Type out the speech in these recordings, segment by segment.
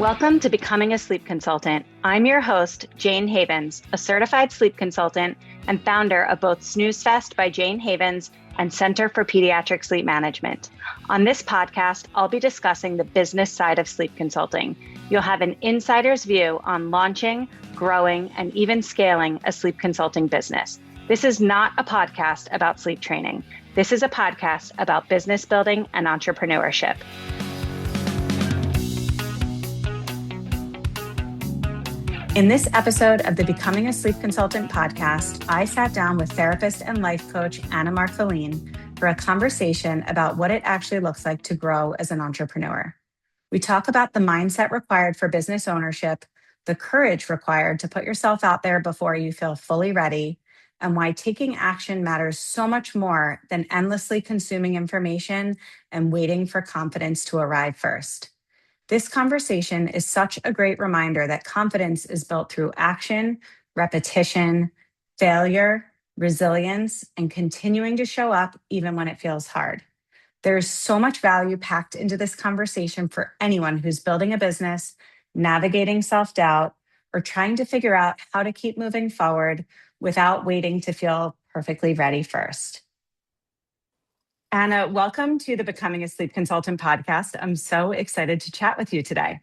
Welcome to Becoming a Sleep Consultant. I'm your host, Jane Havens, a certified sleep consultant and founder of both Snooze Fest by Jane Havens and Center for Pediatric Sleep Management. On this podcast, I'll be discussing the business side of sleep consulting. You'll have an insider's view on launching, growing, and even scaling a sleep consulting business. This is not a podcast about sleep training. This is a podcast about business building and entrepreneurship. In this episode of the Becoming a Sleep Consultant podcast, I sat down with therapist and life coach Anna Marcolin for a conversation about what it actually looks like to grow as an entrepreneur. We talk about the mindset required for business ownership, the courage required to put yourself out there before you feel fully ready, and why taking action matters so much more than endlessly consuming information and waiting for confidence to arrive first. This conversation is such a great reminder that confidence is built through action, repetition, failure, resilience, and continuing to show up even when it feels hard. There's so much value packed into this conversation for anyone who's building a business, navigating self-doubt, or trying to figure out how to keep moving forward without waiting to feel perfectly ready first. Anna, welcome to the Becoming a Sleep Consultant podcast. I'm so excited to chat with you today.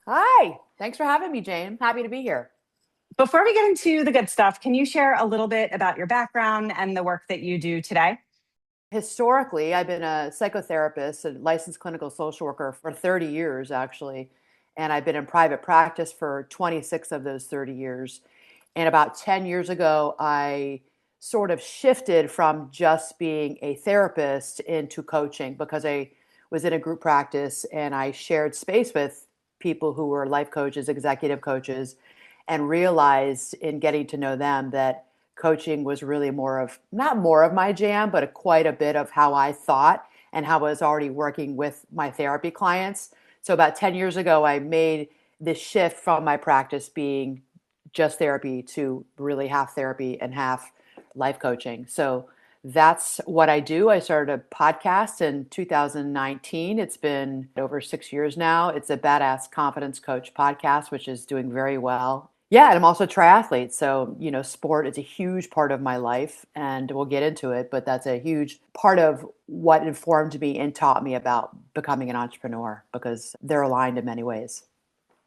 Hi, thanks for having me, Jane. Happy to be here. Before we get into the good stuff, can you share a little bit about your background and the work that you do today? Historically, I've been a psychotherapist, a licensed clinical social worker for 30 years, actually. And I've been in private practice for 26 of those 30 years. And about 10 years ago, I sort of shifted from just being a therapist into coaching because I was in a group practice and I shared space with people who were life coaches, executive coaches, and realized in getting to know them that coaching was really not more of my jam, but quite a bit of how I thought and how I was already working with my therapy clients. So about 10 years ago, I made this shift from my practice being just therapy to really half therapy and half life coaching. So that's what I do. I started a podcast in 2019. It's been over 6 years now. It's a Badass Confidence Coach podcast, which is doing very well. Yeah, and I'm also a triathlete. So, sport is a huge part of my life and we'll get into it, but that's a huge part of what informed me and taught me about becoming an entrepreneur because they're aligned in many ways.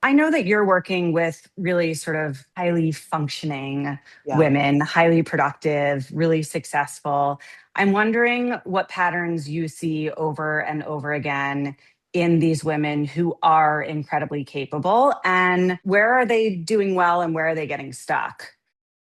I know that you're working with really sort of highly functioning women, highly productive, really successful. I'm wondering what patterns you see over and over again in these women who are incredibly capable, and where are they doing well and where are they getting stuck?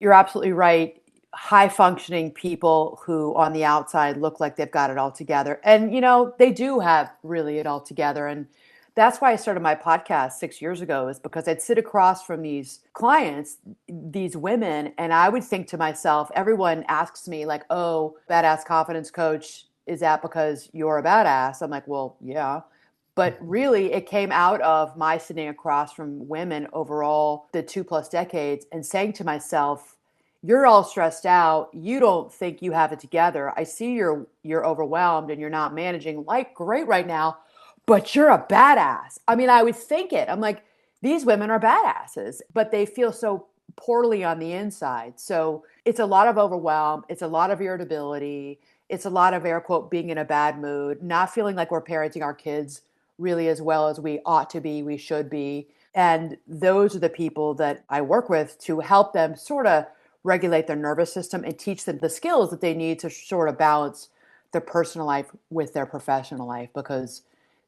You're absolutely right. High functioning people who on the outside look like they've got it all together. And, they do have really it all together. And that's why I started my podcast 6 years ago, is because I'd sit across from these clients, these women, and I would think to myself, everyone asks me like, oh, badass confidence coach, is that because you're a badass? I'm like, well, yeah. But really, it came out of my sitting across from women overall the 2+ decades and saying to myself, you're all stressed out. You don't think you have it together. I see you're overwhelmed and you're not managing like great right now. But you're a badass. I mean, I would think it. I'm like, these women are badasses, but they feel so poorly on the inside. So it's a lot of overwhelm. It's a lot of irritability. It's a lot of air quote being in a bad mood, not feeling like we're parenting our kids really as well as we ought to be, we should be. And those are the people that I work with to help them sort of regulate their nervous system and teach them the skills that they need to sort of balance their personal life with their professional life, because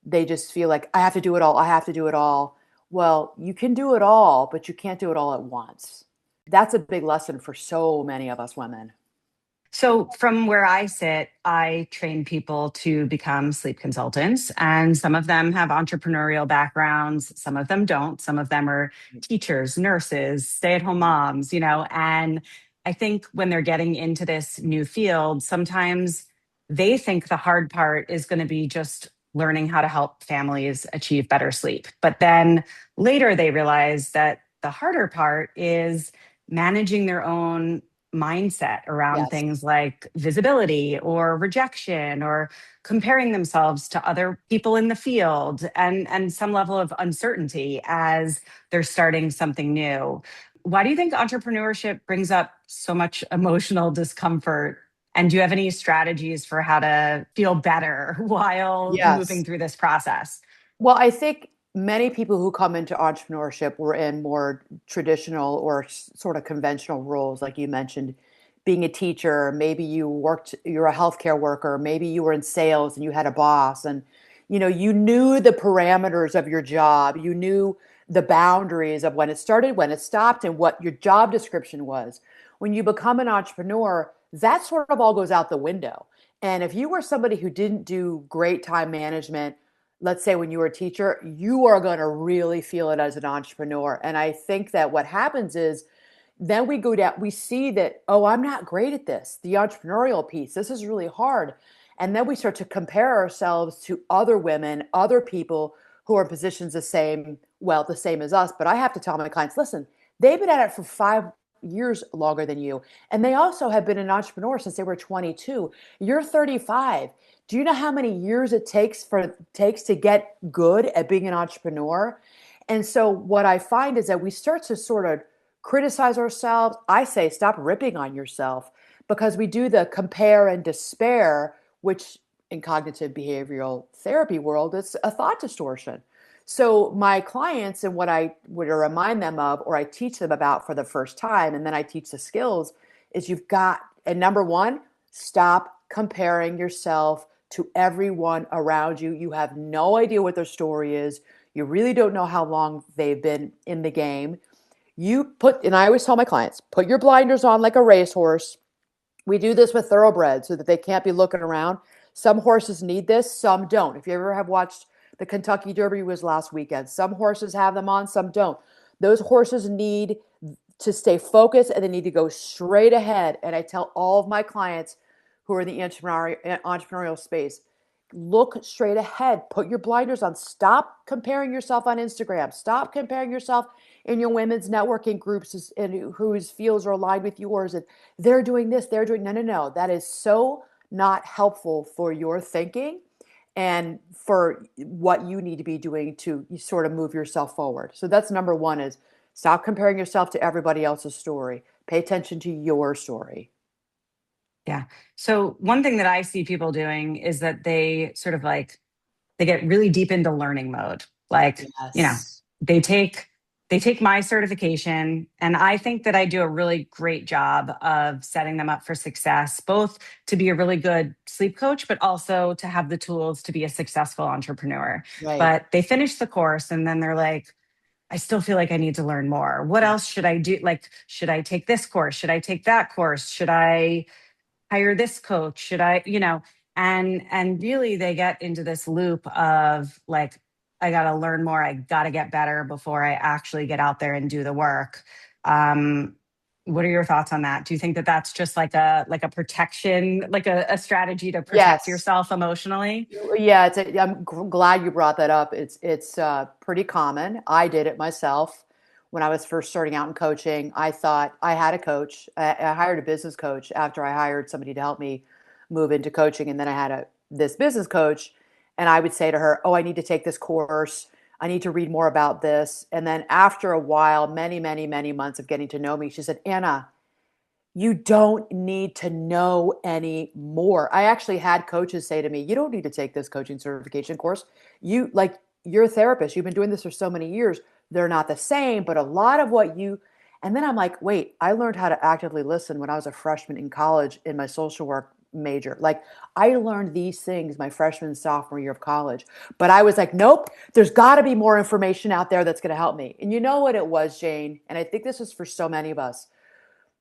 they just feel like, I have to do it all. I have to do it all. Well, you can do it all, but you can't do it all at once. That's a big lesson for so many of us women. So from where I sit, I train people to become sleep consultants, and some of them have entrepreneurial backgrounds. Some of them don't. Some of them are teachers, nurses, stay-at-home moms, and I think when they're getting into this new field, sometimes they think the hard part is going to be just learning how to help families achieve better sleep. But then later they realize that the harder part is managing their own mindset around Yes. things like visibility or rejection or comparing themselves to other people in the field, and some level of uncertainty as they're starting something new. Why do you think entrepreneurship brings up so much emotional discomfort? And do you have any strategies for how to feel better while moving Yes. through this process? Well, I think many people who come into entrepreneurship were in more traditional or sort of conventional roles, like you mentioned, being a teacher. Maybe you're a healthcare worker. Maybe you were in sales and you had a boss, and you knew the parameters of your job. You knew the boundaries of when it started, when it stopped, and what your job description was. When you become an entrepreneur, that sort of all goes out the window. And if you were somebody who didn't do great time management, let's say when you were a teacher, you are going to really feel it as an entrepreneur. And I think that what happens is then we go down, we see that, oh, I'm not great at this, the entrepreneurial piece. This is really hard. And then we start to compare ourselves to other women, other people who are in positions the same as us. But I have to tell my clients, listen, they've been at it for 5 years longer than you. And they also have been an entrepreneur since they were 22. You're 35. Do you know how many years it takes to get good at being an entrepreneur? And so what I find is that we start to sort of criticize ourselves. I say stop ripping on yourself, because we do the compare and despair, which in cognitive behavioral therapy world, it's a thought distortion. So my clients, and what I would remind them of, or I teach them about for the first time, and then I teach the skills, is you've got, and number one, stop comparing yourself to everyone around you. You have no idea what their story is. You really don't know how long they've been in the game. And I always tell my clients, put your blinders on like a racehorse. We do this with thoroughbreds so that they can't be looking around. Some horses need this, some don't. If you ever have watched the Kentucky Derby, was last weekend, some horses have them on, some don't. Those horses need to stay focused and they need to go straight ahead. And I tell all of my clients who are in the entrepreneurial space, look straight ahead, put your blinders on, stop comparing yourself on Instagram, stop comparing yourself in your women's networking groups and whose fields are aligned with yours, and they're doing this, they're doing, no, that is so not helpful for your thinking and for what you need to be doing to sort of move yourself forward. So that's number one, is stop comparing yourself to everybody else's story. Pay attention to your story. Yeah. So one thing that I see people doing is that they sort of like they get really deep into learning mode. Like, you know, Yes. they take they take my certification, and I think that I do a really great job of setting them up for success, both to be a really good sleep coach, but also to have the tools to be a successful entrepreneur. Right. But they finish the course and then they're like, I still feel like I need to learn more. What Yeah. else should I do? Like, should I take this course? Should I take that course? Should I hire this coach? Should I, and really they get into this loop of like, I got to learn more. I got to get better before I actually get out there and do the work. Um, what are your thoughts on that? Do you think that that's just like a protection, like a strategy to protect Yes. yourself emotionally? Yeah, I'm glad you brought that up. It's pretty common. I did it myself when I was first starting out in coaching. I thought I had a coach. I hired a business coach after I hired somebody to help me move into coaching, and then I had this business coach, and I would say to her, "Oh, I need to take this course. I need to read more about this." And then after a while, many, many, many months of getting to know me, she said, "Anna, you don't need to know any more." I actually had coaches say to me, "You don't need to take this coaching certification course. You're a therapist. You've been doing this for so many years. They're not the same, but a lot of what you." And then I'm like, wait, I learned how to actively listen when I was a freshman in college in my social work major. Like, I learned these things my freshman and sophomore year of college. But I was like, nope, there's got to be more information out there that's going to help me. And you know what it was, Jane? And I think this is for so many of us,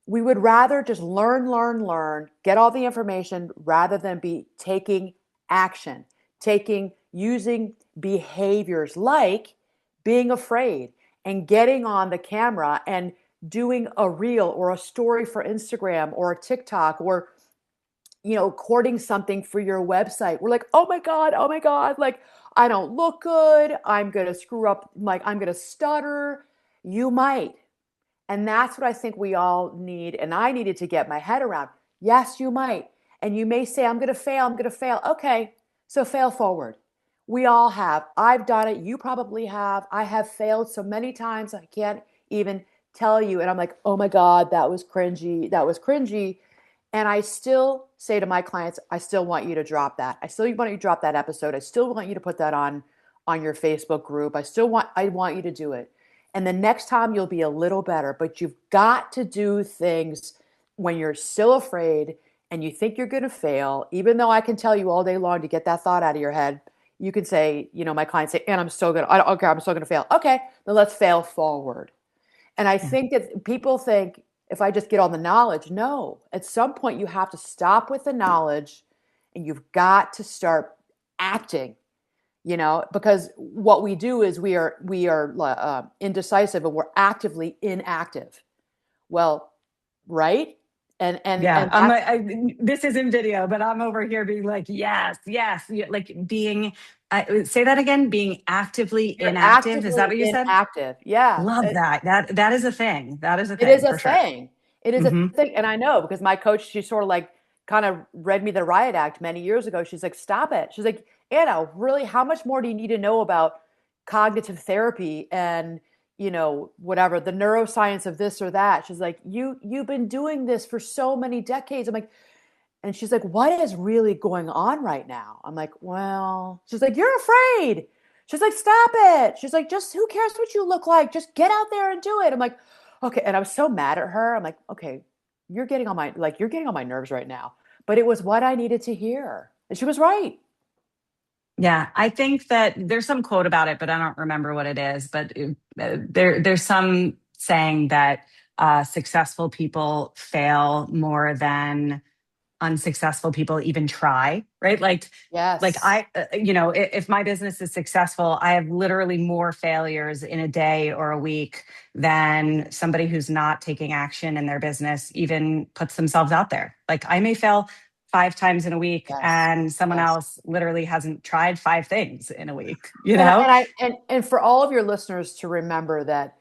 we would rather just learn, get all the information rather than be taking action, using behaviors like being afraid and getting on the camera and doing a reel or a story for Instagram or a TikTok, or recording something for your website. We're like, oh my God, like, I don't look good. I'm going to screw up. Like, I'm going to stutter. You might. And that's what I think we all need. And I needed to get my head around. Yes, you might. And you may say, I'm going to fail. I'm going to fail. Okay. So fail forward. We all have. I've done it. You probably have. I have failed so many times. I can't even tell you. And I'm like, oh my God, that was cringy. That was cringy. And I still say to my clients, I still want you to drop that. I still want you to drop that episode. I still want you to put that on your Facebook group. I want you to do it. And the next time you'll be a little better, but you've got to do things when you're still afraid and you think you're going to fail. Even though I can tell you all day long to get that thought out of your head, you can say, my clients say, and I don't care, I'm still going to fail. Okay, then let's fail forward. And I Yeah. think that people think if I just get all the knowledge, no. At some point, you have to stop with the knowledge and you've got to start acting. Because what we do is we are indecisive and we're actively inactive. Well, right? Yeah, And that's this isn't video, but I'm over here being like, yes, yes, like being. Say that again. Being actively you're inactive. Is that actively what you said? inactive. Yeah. Love that. That is a thing. That is a It is thing a for sure. thing. It is a Hmm. thing. And I know because my coach, she sort of like kind of read me the riot act many years ago. She's like, stop it. She's like, Anna, really, how much more do you need to know about cognitive therapy and, whatever, the neuroscience of this or that? She's like, you've been doing this for so many decades. I'm like, and she's like, what is really going on right now? I'm like, well, she's like, you're afraid. She's like, stop it. She's like, just who cares what you look like? Just get out there and do it. I'm like, okay. And I was so mad at her. I'm like, okay, you're getting on my nerves right now. But it was what I needed to hear. And she was right. Yeah, I think that there's some quote about it, but I don't remember what it is. But there's some saying that successful people fail more than unsuccessful people even try, right? Like Yes. if my business is successful, I have literally more failures in a day or a week than somebody who's not taking action in their business even puts themselves out there. Like I may fail 5 times in a week Yes. and someone Yes. else literally hasn't tried 5 things in a week, And for all of your listeners to remember that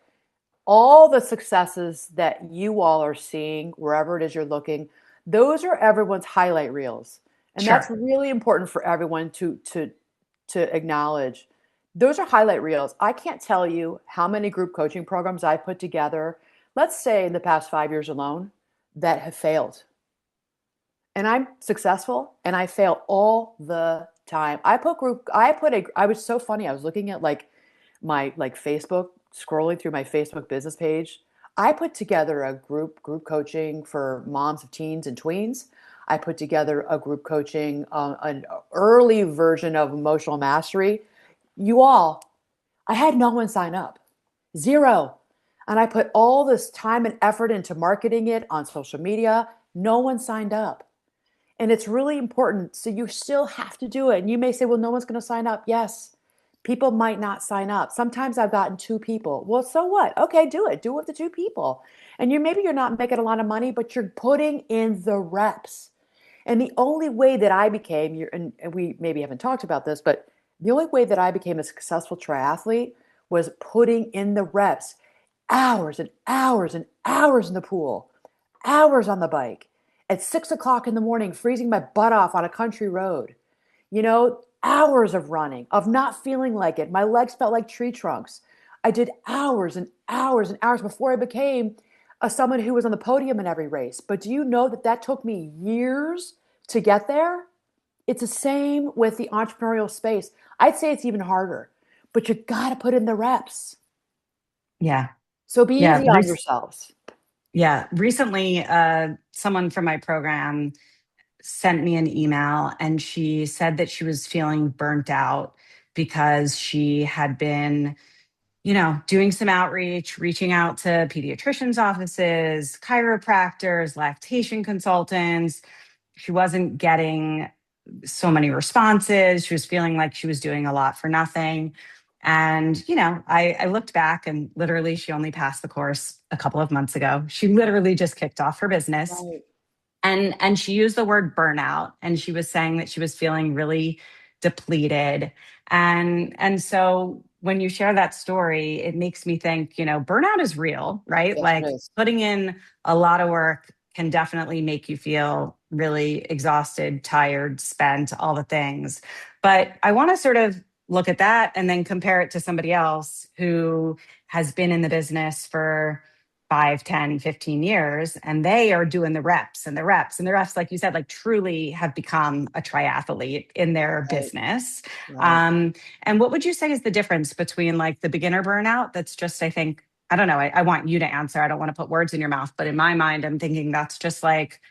all the successes that you all are seeing, wherever it is you're looking, those are everyone's highlight reels. And that's Sure. really important for everyone to acknowledge. Those are highlight reels. I can't tell you how many group coaching programs I put together, let's say in the past 5 years alone, that have failed. And I'm successful and I fail all the time. I was so funny. I was looking at my Facebook, scrolling through my Facebook business page. I put together a group coaching for moms of teens and tweens. I put together a group coaching, an early version of emotional mastery. You all, I had no one sign up, zero. And I put all this time and effort into marketing it on social media. No one signed up. And it's really important. So you still have to do it. And you may say, well, no one's going to sign up. Yes, people might not sign up. Sometimes I've gotten 2 people. Well, so what? Okay, do it. Do it with the 2 people. And maybe you're not making a lot of money, but you're putting in the reps. And the only way that I became, and we maybe haven't talked about this, but the only way that I became a successful triathlete was putting in the reps, hours and hours and hours in the pool, hours on the bike, at 6 o'clock in the morning, freezing my butt off on a country road. Hours of running, of not feeling like it. My legs felt like tree trunks. I did hours and hours and hours before I became someone who was on the podium in every race. But do you know that took me years to get there? It's the same with the entrepreneurial space. I'd say it's even harder, but you got to put in the reps. Yeah. So be Yeah. easy on yourselves. Yeah. Recently, someone from my program sent me an email and she said that she was feeling burnt out because she had been, doing some outreach, reaching out to pediatricians' offices, chiropractors, lactation consultants. She wasn't getting so many responses. She was feeling like she was doing a lot for nothing. And, I looked back and literally she only passed the course a couple of months ago. She literally just kicked off her business Right. and she used the word burnout and she was saying that she was feeling really depleted. And so when you share that story, it makes me think, burnout is real, right? Yes, it Like is. putting in a lot of work can definitely make you feel really exhausted, tired, spent, all the things. But I want to sort of look at that and then compare it to somebody else who has been in the business for 5, 10, 15 years, and they are doing the reps and the reps and the reps, like you said, like truly have become a triathlete in their Right, business. right. Um, and what would you say is the difference between like the beginner burnout that's just, I think, I don't know, I want you to answer. I don't want to put words in your mouth, but in my mind, I'm thinking that's just like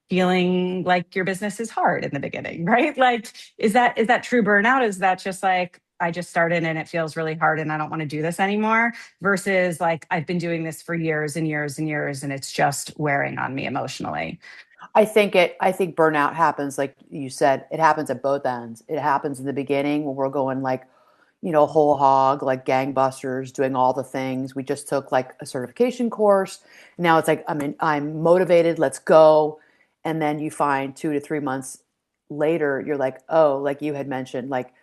feeling like your business is hard in the beginning, right? Like, is that true burnout? Is that just like, I just started and it feels really hard and I don't want to do this anymore? Versus like, I've been doing this for years and years and years and it's just wearing on me emotionally. I think burnout happens, like you said, it happens at both ends. It happens in the beginning when we're going like, whole hog, like gangbusters, doing all the things. We just took like a certification course. Now it's like, I'm motivated, let's go. And then you find 2 to 3 months later, you're like, oh, like you had mentioned, like,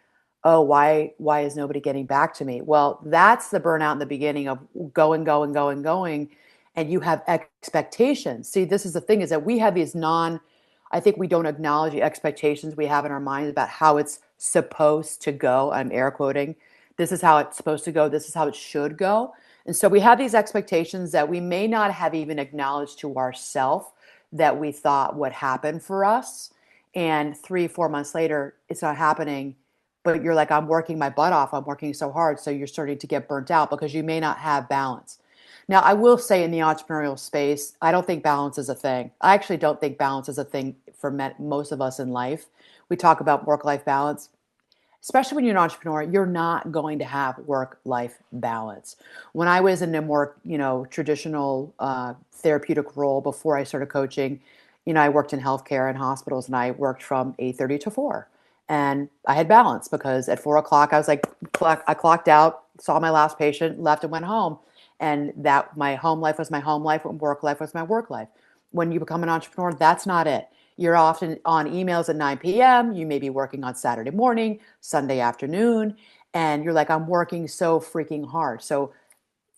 oh, why is nobody getting back to me? Well, that's the burnout in the beginning of going, going, going, going, and you have expectations. See, this is the thing, is that we have these I think we don't acknowledge the expectations we have in our minds about how it's supposed to go. I'm air quoting. This is how it's supposed to go. This is how it should go. And so we have these expectations that we may not have even acknowledged to ourselves that we thought would happen for us. And 3, 4 months later, it's not happening. But you're like, I'm working my butt off. I'm working so hard. So you're starting to get burnt out because you may not have balance. Now, I will say in the entrepreneurial space, I don't think balance is a thing. I actually don't think balance is a thing for most of us in life. We talk about work-life balance. Especially when you're an entrepreneur, you're not going to have work-life balance. When I was in a more, traditional therapeutic role before I started coaching, I worked in healthcare and hospitals, and I worked from 8:30 to 4. And I had balance because at 4 o'clock, I was like, I clocked out, saw my last patient, left and went home. And that my home life was my home life, and work life was my work life. When you become an entrepreneur, that's not it. You're often on emails at 9 p.m. You may be working on Saturday morning, Sunday afternoon, and you're like, I'm working so freaking hard. So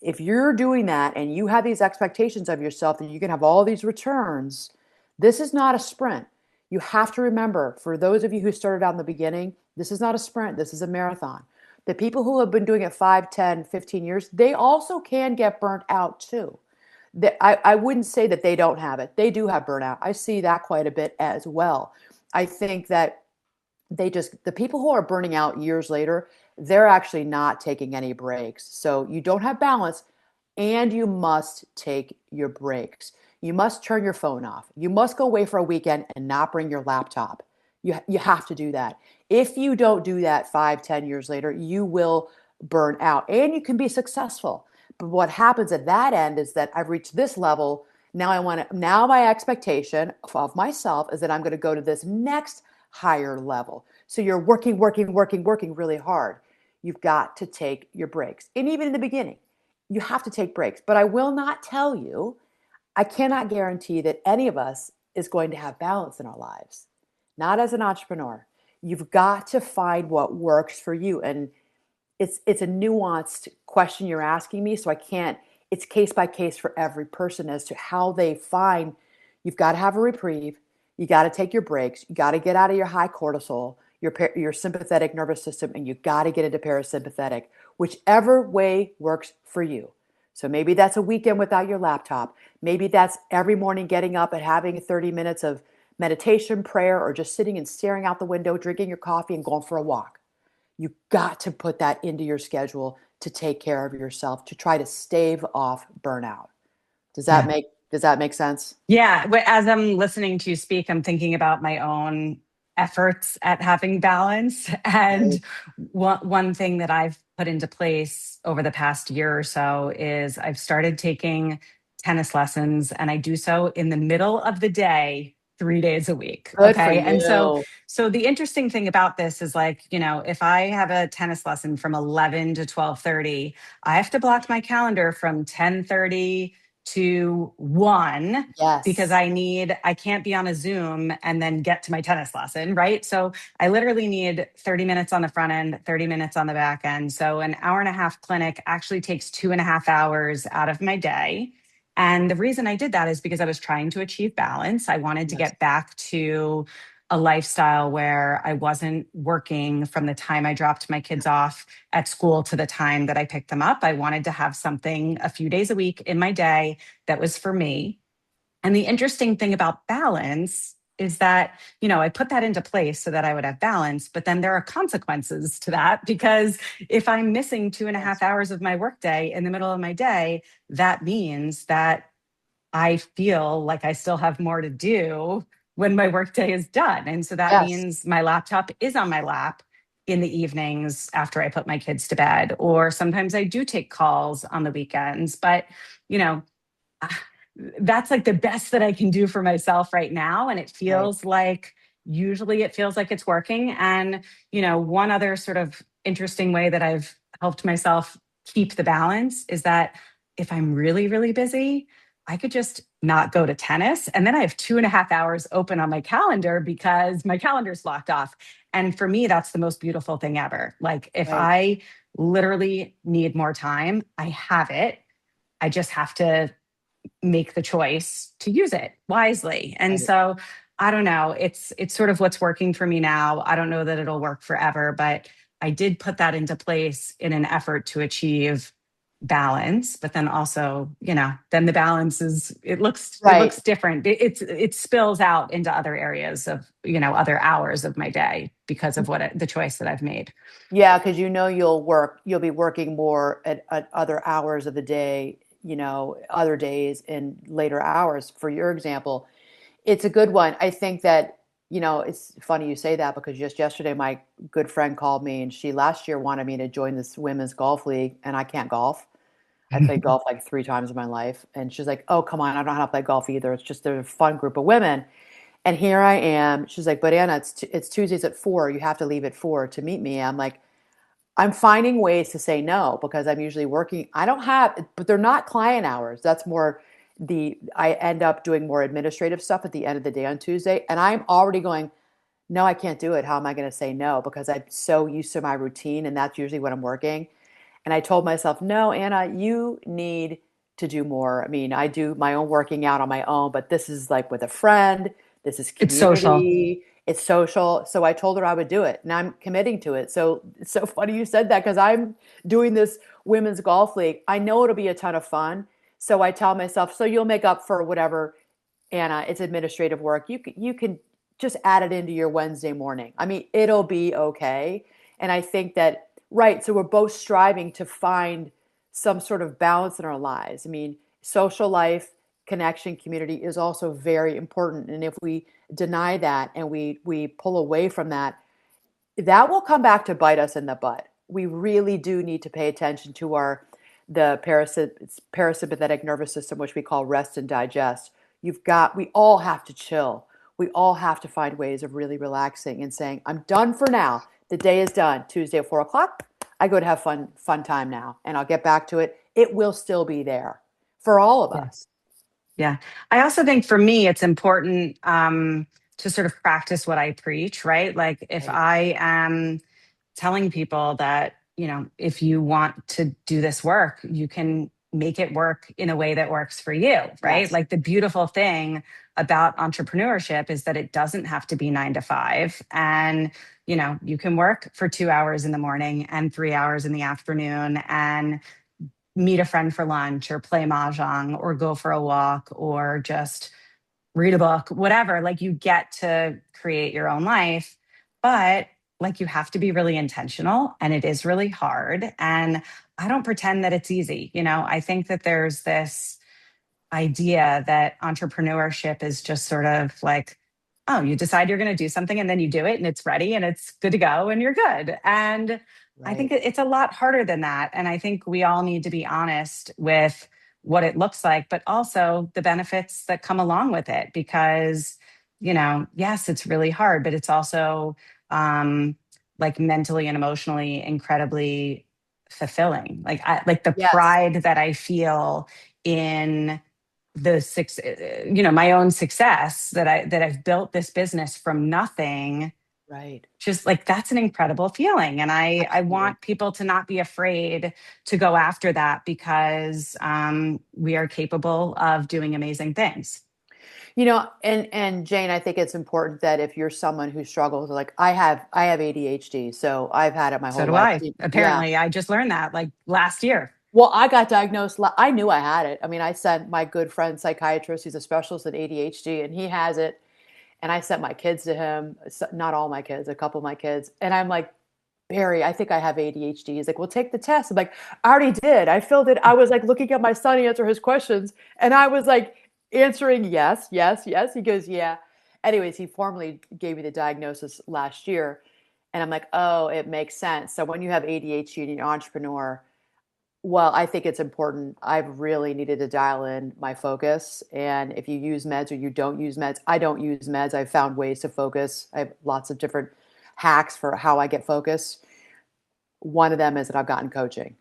if you're doing that and you have these expectations of yourself that you can have all these returns, this is not a sprint. You have to remember, for those of you who started out in the beginning, this is not a sprint, this is a marathon. The people who have been doing it 5, 10, 15 years, they also can get burnt out too. I wouldn't say that they don't have it. They do have burnout. I see that quite a bit as well. I think that the people who are burning out years later, they're actually not taking any breaks. So you don't have balance, and you must take your breaks. You must turn your phone off. You must go away for a weekend and not bring your laptop. You have to do that. If you don't do that 5, 10 years later, you will burn out, and you can be successful. But what happens at that end is that I've reached this level. Now my expectation of myself is that I'm going to go to this next higher level. So you're working, working, working, working really hard. You've got to take your breaks. And even in the beginning, you have to take breaks. But I will not tell you, I cannot guarantee that any of us is going to have balance in our lives. Not as an entrepreneur. You've got to find what works for you. And it's a nuanced question you're asking me, so I can't, it's case by case for every person as to how they find. You've got to have a reprieve. You got to take your breaks. You got to get out of your high cortisol, your sympathetic nervous system, and you got to get into parasympathetic, whichever way works for you. So maybe that's a weekend without your laptop. Maybe that's every morning getting up and having 30 minutes of meditation, prayer, or just sitting and staring out the window, drinking your coffee and going for a walk. You got to put that into your schedule to take care of yourself, to try to stave off burnout. Does that Yeah. make sense? Yeah, as I'm listening to you speak, I'm thinking about my own efforts at having balance. And Right. one thing that I've put into place over the past year or so is I've started taking tennis lessons, and I do so in the middle of the day, 3 days a week. Good for Okay. And so, you. so the interesting thing about this is like, if I have a tennis lesson from 11 to 12:30, I have to block my calendar from 10:30 to 1 because Yes. I can't be on a Zoom and then get to my tennis lesson, right? So I literally need 30 minutes on the front end, 30 minutes on the back end. So an hour and a half clinic actually takes 2.5 hours out of my day. And the reason I did that is because I was trying to achieve balance. I wanted to Yes. get back to a lifestyle where I wasn't working from the time I dropped my kids off at school to the time that I picked them up. I wanted to have something a few days a week in my day that was for me. And the interesting thing about balance is that, I put that into place so that I would have balance, but then there are consequences to that because if I'm missing two and a half Yes. hours of my workday in the middle of my day, that means that I feel like I still have more to do when my workday is done. And so that Yes. means my laptop is on my lap in the evenings after I put my kids to bed. Or sometimes I do take calls on the weekends. But, you know, that's like the best that I can do for myself right now. And it Right. feels like usually it feels like it's working. And, one other sort of interesting way that I've helped myself keep the balance is that if I'm really, really busy, I could just not go to tennis. And then I have 2.5 hours open on my calendar because my calendar's blocked off. And for me, that's the most beautiful thing ever. Like if Right. I literally need more time, I have it. I just have to make the choice to use it wisely. And Right. so I don't know, it's sort of what's working for me now. I don't know that it'll work forever, but I did put that into place in an effort to achieve balance, but then also, then the balance is it looks Right. different. It spills out into other areas of, other hours of my day because of the choice that I've made. Yeah, because you'll be working more at other hours of the day, other days and later hours. For your example, it's a good one. I think that, it's funny you say that because just yesterday my good friend called me and she last year wanted me to join this women's golf league and I can't golf. I played golf like 3 times in my life. And she's like, oh, come on, I don't know how to play golf either. It's just a fun group of women. And here I am. She's like, but Anna, it's Tuesdays at 4. You have to leave at 4 to meet me. I'm like, I'm finding ways to say no because I'm usually working. I don't have, but they're not client hours. That's more I end up doing more administrative stuff at the end of the day on Tuesday. And I'm already going, no, I can't do it. How am I going to say no? Because I'm so used to my routine and that's usually when I'm working. And I told myself, no, Anna, you need to do more. I mean, I do my own working out on my own, but this is like with a friend, this is It's social. community, it's social. So I told her I would do it and I'm committing to it. So it's so funny you said that because I'm doing this women's golf league. I know it'll be a ton of fun. So I tell myself, so you'll make up for whatever, Anna, it's administrative work. You can just add it into your Wednesday morning. I mean, it'll be okay. And I think that, right, so we're both striving to find some sort of balance in our lives. I mean, social life, connection, community is also very important. And if we deny that and we pull away from that, that will come back to bite us in the butt. We really do need to pay attention to the parasympathetic nervous system, which we call rest and digest. We all have to chill. We all have to find ways of really relaxing and saying, I'm done for now. The day is done. Tuesday at 4 o'clock, I go to have fun time now and I'll get back to it. It will still be there for all of Yeah. us. Yeah. I also think for me, it's important to sort of practice what I preach, right? Like if Right. I am telling people that, if you want to do this work, you can make it work in a way that works for you, right? Yes. Like the beautiful thing about entrepreneurship is that it doesn't have to be 9 to 5. And, you can work for 2 hours in the morning and 3 hours in the afternoon and meet a friend for lunch or play mahjong or go for a walk or just read a book, whatever. Like you get to create your own life, but like you have to be really intentional and it is really hard. And I don't pretend that it's easy. I think that there's this idea that entrepreneurship is just sort of like, oh, you decide you're going to do something and then you do it and it's ready and it's good to go and you're good. And I think Right. it's a lot harder than that. And I think we all need to be honest with what it looks like, but also the benefits that come along with it. Because, yes, it's really hard, but it's also like mentally and emotionally incredibly fulfilling. Like the Yes. pride that I feel in my own success, that I've built this business from nothing. Right. Just like, that's an incredible feeling. And I Absolutely. want people to not be afraid to go after that, because we are capable of doing amazing things. And Jane, I think it's important that if you're someone who struggles, like I have ADHD, so I've had it my So whole do life. I. Yeah. Apparently, I just learned that like last year. Well, I got diagnosed. I knew I had it. I mean, I sent my good friend psychiatrist, he's a specialist in ADHD, and he has it. And I sent my kids to him, not all my kids, a couple of my kids. And I'm like, Barry, I think I have ADHD. He's like, well, take the test. I'm like, I already did. I filled it. I was like looking at my son answer his questions, and I was like answering yes, yes, yes. He goes, yeah. Anyways, he formally gave me the diagnosis last year. And I'm like, oh, it makes sense. So when you have ADHD and you're an entrepreneur, well, I think it's important. I've really needed to dial in my focus. And if you use meds or you don't use meds, I don't use meds. I've found ways to focus. I have lots of different hacks for how I get focus. One of them is that I've gotten coaching.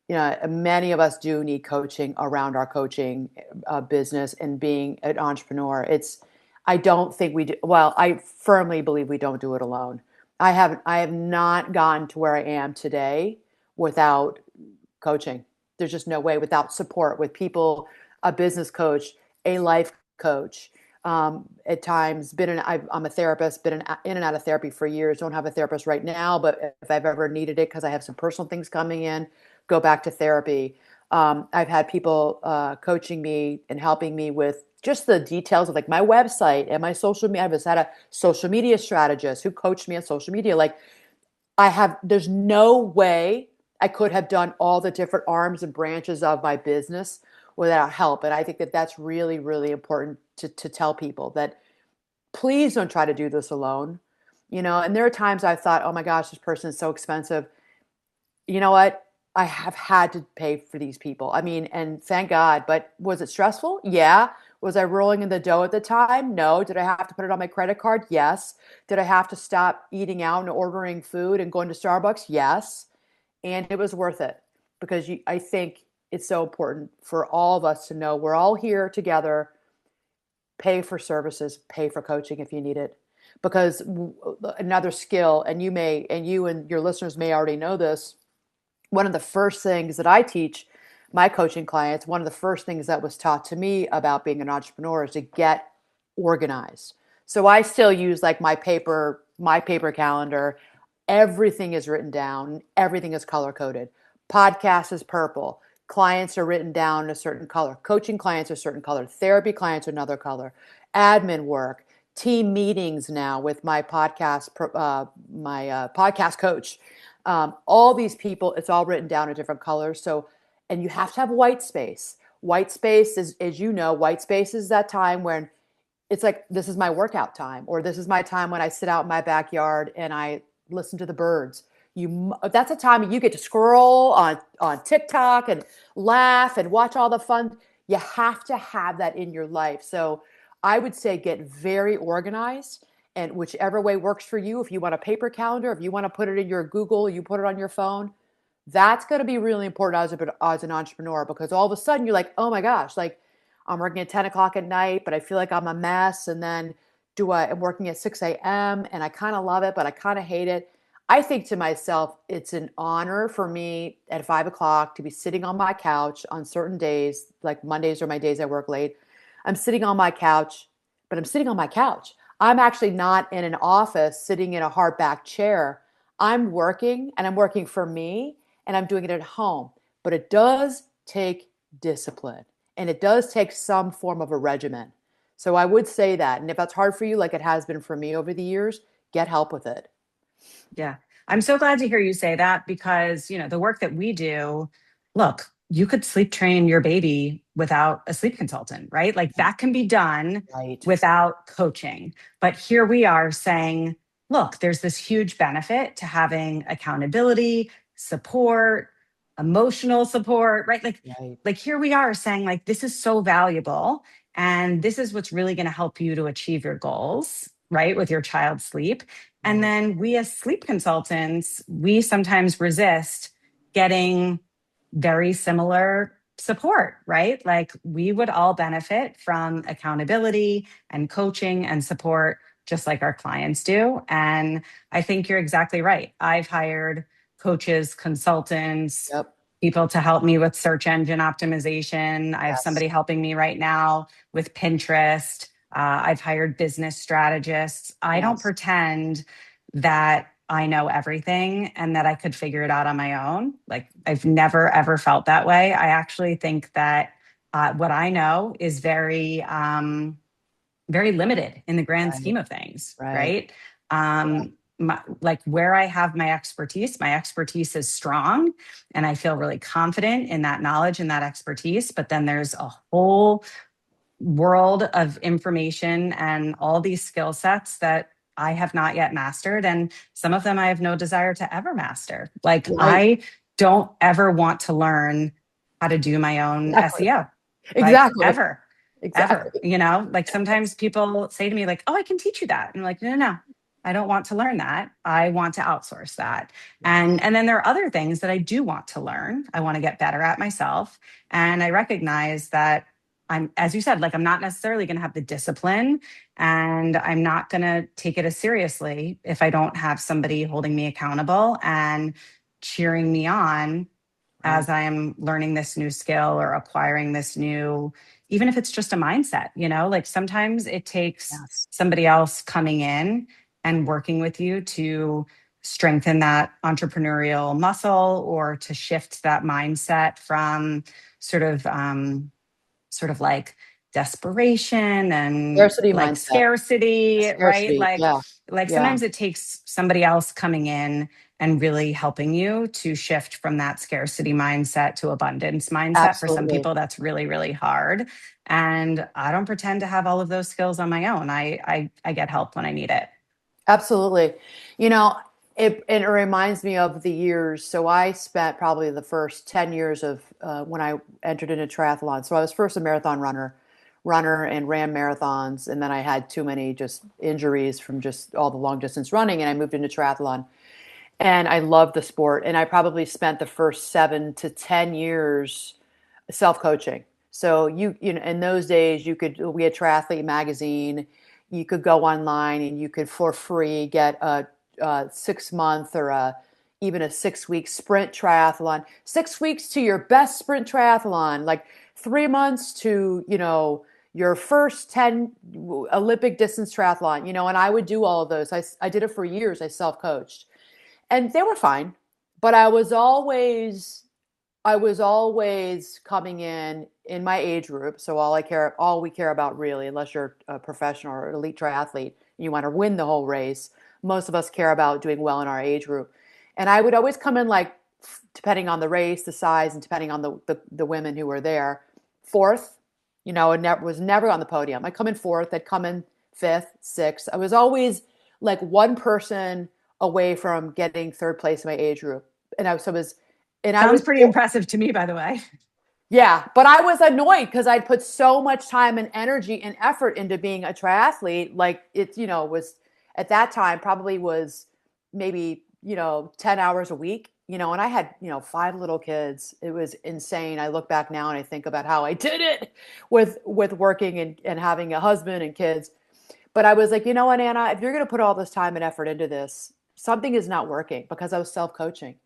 Many of us do need coaching around our coaching business and being an entrepreneur. I don't think we do. Well, I firmly believe we don't do it alone. I have not gotten to where I am today without coaching. There's just no way without support with people, a business coach, a life coach. At times, I'm a therapist, been in and out of therapy for years. Don't have a therapist right now, but if I've ever needed it because I have some personal things coming in, go back to therapy. I've had people coaching me and helping me with just the details of like my website and my social media. I've just had a social media strategist who coached me on social media. Like there's no way I could have done all the different arms and branches of my business without help. And I think that that's really, really important to tell people that please don't try to do this alone. And there are times I've thought, oh my gosh, this person is so expensive. You know what? I have had to pay for these people. I mean, and thank God, but was it stressful? Yeah. Was I rolling in the dough at the time? No. Did I have to put it on my credit card? Yes. Did I have to stop eating out and ordering food and going to Starbucks? Yes. And it was worth it because I think it's so important for all of us to know we're all here together. Pay for services, pay for coaching if you need it. Because another skill, and you and your listeners may already know this, one of the first things that I teach my coaching clients, one of the first things that was taught to me about being an entrepreneur is to get organized. So I still use like my paper calendar. Everything is written down, everything is color coded. Podcast is purple. Clients are written down in a certain color. Coaching clients are a certain color. Therapy clients are another color. Admin work, team meetings now with my podcast coach. All these people, it's all written down in different colors. So, and you have to have white space. White space is, as you know, white space is that time when it's like, this is my workout time, or this is my time when I sit out in my backyard and I listen to the birds. That's a time you get to scroll on TikTok and laugh and watch all the fun. You have to have that in your life. So I would say get very organized, and whichever way works for you. If you want a paper calendar, if you want to put it in your Google, you put it on your phone. That's going to be really important as an entrepreneur, because all of a sudden you're like, oh my gosh, like I'm working at 10 o'clock at night, but I feel like I'm a mess. And then I'm working at 6 a.m. and I kind of love it, but I kind of hate it. I think to myself, it's an honor for me at 5 o'clock to be sitting on my couch on certain days, like Mondays are my days I work late. I'm sitting on my couch, but I'm sitting on my couch. I'm actually not in an office sitting in a hard back chair. I'm working, and I'm working for me, and I'm doing it at home. But it does take discipline, and it does take some form of a regimen. So I would say that. And if that's hard for you, like it has been for me over the years, get help with it. Yeah. I'm so glad to hear you say that, because, the work that we do, look, you could sleep train your baby without a sleep consultant, right? Like, that can be done Right. without coaching. But here we are saying, look, there's this huge benefit to having accountability, support, emotional support, right? Right. Like here we are saying, like, this is so valuable, and this is what's really going to help you to achieve your goals, right? With your child's sleep. And Right. then we, as sleep consultants, we sometimes resist getting very similar support, right? Like we would all benefit from accountability and coaching and support just like our clients do. And I think you're exactly right. I've hired coaches, consultants, Yep. people to help me with search engine optimization. I have Yes. somebody helping me right now with Pinterest. I've hired business strategists. I don't Yes. pretend that I know everything and that I could figure it out on my own. Like I've never ever felt that way. I actually think that what I know is very limited in the grand Right. scheme of things, Right. right? Like where I have my expertise is strong, and I feel really confident in that knowledge and that expertise. But then there's a whole world of information and all these skill sets that I have not yet mastered. And some of them I have no desire to ever master. Like Right. I don't ever want to learn how to do my own Exactly. SEO, like Exactly. ever, Exactly. like sometimes people say to me like, oh, I can teach you that. And I'm like, no, no, no. I don't want to learn that. I want to outsource that. Yes. And then there are other things that I do want to learn. I want to get better at myself. And I recognize that I'm, as you said, like I'm not necessarily going to have the discipline and I'm not going to take it as seriously if I don't have somebody holding me accountable and cheering me on Right. as I'm learning this new skill or acquiring this new, even if it's just a mindset, like sometimes it takes Yes. somebody else coming in and working with you to strengthen that entrepreneurial muscle or to shift that mindset from sort of sort of like desperation and Scarcity like mindset. scarcity, right? Scarcity. Like Yeah. like Yeah. sometimes it takes somebody else coming in and really helping you to shift from that scarcity mindset to abundance mindset. For some Absolutely. people that's really really hard, and I don't pretend to have all of those skills on my own. I get help when I need it. Absolutely. You know, it reminds me of the years. So I spent probably the first 10 years of when I entered into triathlon. So I was first a marathon runner and ran marathons. And then I had too many just injuries from just all the long distance running. And I moved into triathlon and I loved the sport. And I probably spent the first 7 to 10 years self-coaching. So you know, in those days we had Triathlete magazine. You could go online and you could for free get a 6 month or even a 6 week sprint triathlon. 6 weeks to your best sprint triathlon, like 3 months to your first 10 Olympic distance triathlon. And I would do all of those. I did it for years. I self-coached, and they were fine, but I was always coming in my age group. So all we care about really, unless you're a professional or an elite triathlete, and you want to win the whole race. Most of us care about doing well in our age group. And I would always come in, like, depending on the race, the size, and depending on the women who were there, fourth. And was never on the podium. I'd come in fourth. I'd come in fifth, sixth. I was always like one person away from getting third place in my age group. And I was, so it was, and I Sounds was pretty impressive to me, by the way. yeah, but I was annoyed because I'd put so much time and energy and effort into being a triathlete. Like was at that time probably was maybe, 10 hours a week, and I had, 5 little kids. It was insane. I look back now and I think about how I did it with working and having a husband and kids. But I was like, you know what, Anna, if you're going to put all this time and effort into this, something is not working, because I was self-coaching.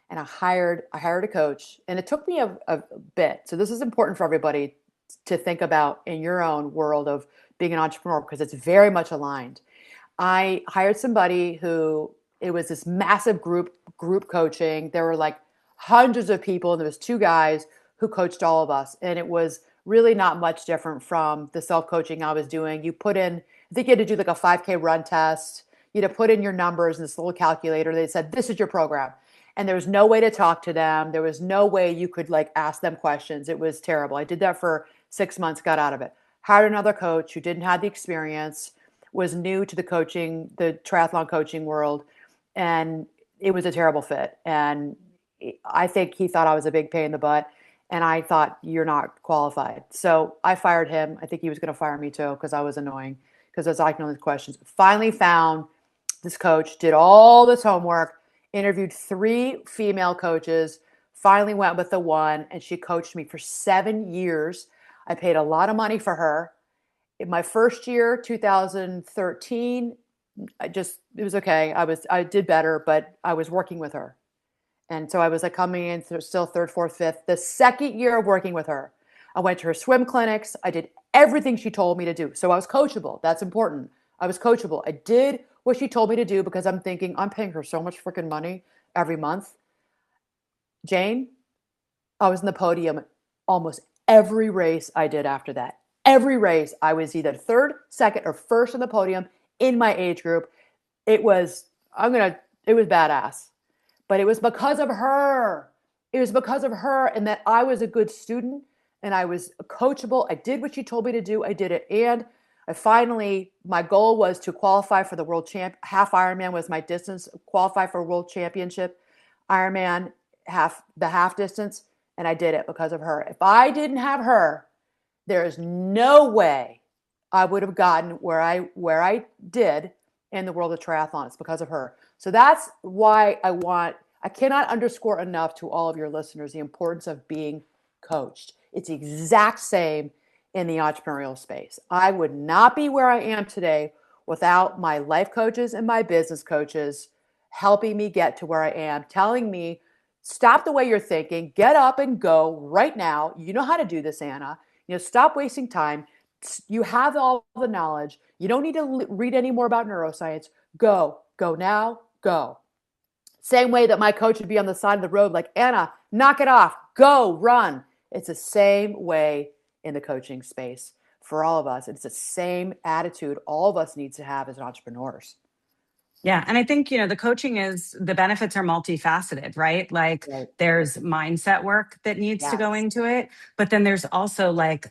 And I hired a coach, and it took me a bit. So this is important for everybody to think about in your own world of being an entrepreneur, because it's very much aligned. I hired somebody who, it was this massive group coaching. There were like hundreds of people, and there was two guys who coached all of us. And it was really not much different from the self-coaching I was doing. You put in, I think you had to do like a 5K run test. You had to put in your numbers in this little calculator. They said, this is your program. And there was no way to talk to them. There was no way you could like ask them questions. It was terrible. I did that for 6 months, got out of it. Hired another coach who didn't have the experience, was new to the triathlon coaching world, and it was a terrible fit. And I think he thought I was a big pain in the butt, and I thought, you're not qualified. So I fired him. I think he was going to fire me too, because I was annoying, because I was asking all these questions. Finally found this coach, did all this homework, interviewed 3 female coaches, finally went with the one, and she coached me for 7 years. I paid a lot of money for her. In my first year, 2013, it was okay. I did better, but I was working with her. And so I was like coming in still third, fourth, fifth. The second year of working with her, I went to her swim clinics. I did everything she told me to do. So I was coachable. That's important. I was coachable. I did what she told me to do because I'm thinking I'm paying her so much freaking money every month. Jane, I was in the podium almost every race I did after that. Every race, I was either third, second, or first in the podium in my age group. It was, it was badass. But it was because of her. It was because of her, and that I was a good student and I was coachable. I did what she told me to do. I did it. And my goal was to qualify for the half Ironman was my distance, qualify for world championship, Ironman, the half distance. And I did it because of her. If I didn't have her, there is no way I would have gotten where I did in the world of triathlon. It's because of her. So that's why I cannot underscore enough to all of your listeners the importance of being coached. It's the exact same in the entrepreneurial space. I would not be where I am today without my life coaches and my business coaches helping me get to where I am, telling me, stop the way you're thinking, get up and go right now. You know how to do this, Anna. Stop wasting time. You have all the knowledge. You don't need to read any more about neuroscience. Go now, go. Same way that my coach would be on the side of the road, like, Anna, knock it off, go, run. It's the same way in the coaching space for all of us. It's the same attitude all of us need to have as entrepreneurs. Yeah. And I think, the coaching the benefits are multifaceted, right? Like Right. there's mindset work that needs to go Yes. into it, but then there's also like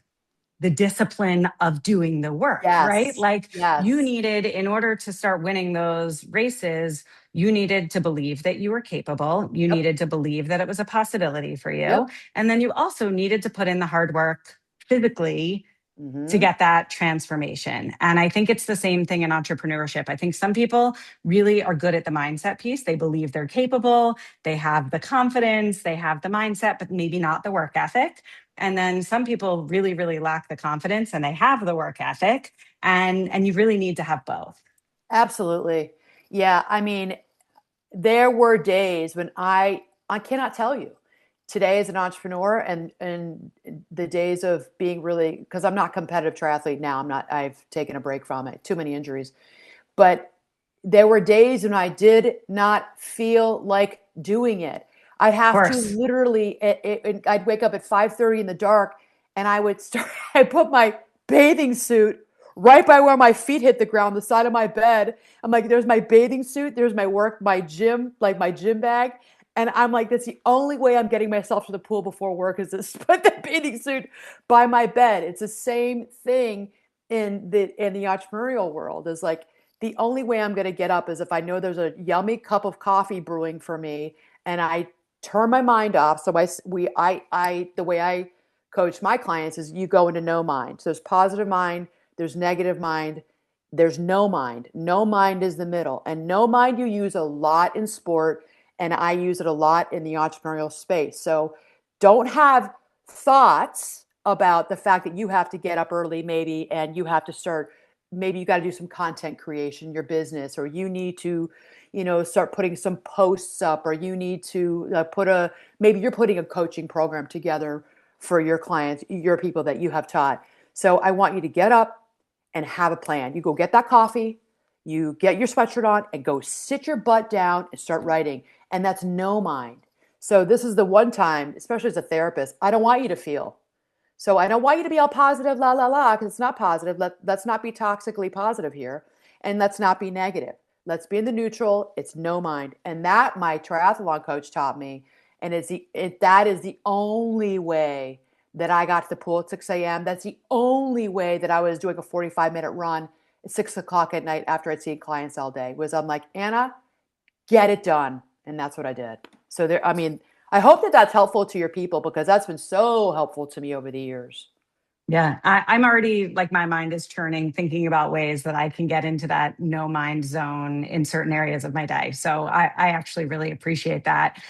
the discipline of doing the work, right? Yes. Like you Yes. needed, in order to start winning those races, you needed to believe that you were capable. You Yep. needed to believe that it was a possibility for you. Yep. And then you also needed to put in the hard work physically to Mm-hmm. get that transformation. And I think it's the same thing in entrepreneurship. I think some people really are good at the mindset piece. They believe they're capable, they have the confidence, they have the mindset, but maybe not the work ethic. And then some people really, really lack the confidence and they have the work ethic. And you really need to have both. Absolutely. Yeah. I mean, there were days when I cannot tell you today as an entrepreneur and the days of being really, because I'm not a competitive triathlete now. I've taken a break from it, too many injuries. But there were days when I did not feel like doing it. I'd Of have to course. literally, I'd wake up at 5:30 in the dark and I would start, I put my bathing suit right by where my feet hit the ground, the side of my bed. I'm like, there's my bathing suit, there's my gym, like my gym bag. And I'm like, that's the only way I'm getting myself to the pool before work is to put the bathing suit by my bed. It's the same thing in the entrepreneurial world. Is like the only way I'm going to get up is if I know there's a yummy cup of coffee brewing for me, and I turn my mind off. So the way I coach my clients is you go into no mind. So there's positive mind, there's negative mind, there's no mind. No mind is the middle, and no mind you use a lot in sport, and I use it a lot in the entrepreneurial space. So don't have thoughts about the fact that you have to get up early maybe and you have to start, maybe you got to do some content creation in your business, or you need to start putting some posts up, or you need to maybe you're putting a coaching program together for your clients, your people that you have taught. So I want you to get up and have a plan. You go get that coffee, you get your sweatshirt on, and go sit your butt down and start writing. And that's no mind. So this is the one time, especially as a therapist, I don't want you to feel. So I don't want you to be all positive, la, la, la, because it's not positive. Let's not be toxically positive here. And let's not be negative. Let's be in the neutral. It's no mind. And that my triathlon coach taught me. And that is the only way that I got to the pool at 6 a.m. That's the only way that I was doing a 45-minute run at 6 o'clock at night after I'd seen clients all day. Was I'm like, Anna, get it done. And that's what I did. So I hope that that's helpful to your people, because that's been so helpful to me over the years. Yeah, I'm already like my mind is churning, thinking about ways that I can get into that no mind zone in certain areas of my day. So I actually really appreciate that.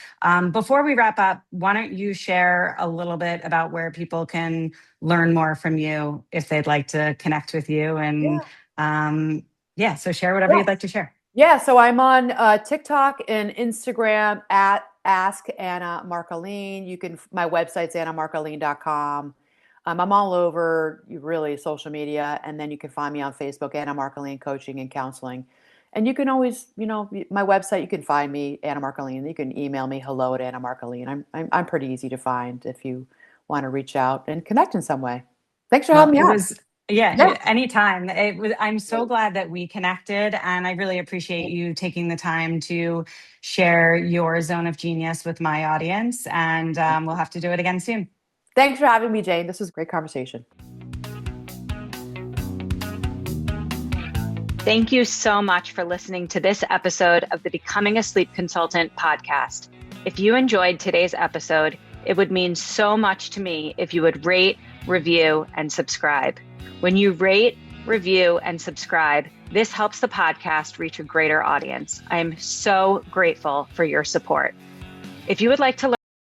Before we wrap up, why don't you share a little bit about where people can learn more from you if they'd like to connect with you? And Yeah. yeah, so share whatever Yes. you'd like to share. Yeah, so I'm on TikTok and Instagram at Ask Anna Marcolin. My website's annamarcolin.com. I'm all over really social media, and then you can find me on Facebook, Anna Marcolin Coaching and Counseling. And you can always, my website, you can find me, Anna Marcolin. You can email me, hello at Anna Marcolin. I'm pretty easy to find if you want to reach out and connect in some way. Thanks for Well, having me it on. was, yeah, Yeah. anytime. I'm so glad that we connected, and I really appreciate you taking the time to share your zone of genius with my audience. And we'll have to do it again soon. Thanks for having me, Jane. This was a great conversation. Thank you so much for listening to this episode of the Becoming a Sleep Consultant podcast. If you enjoyed today's episode, it would mean so much to me if you would rate, review, and subscribe. When you rate, review, and subscribe, this helps the podcast reach a greater audience. I am so grateful for your support. If you would like to learn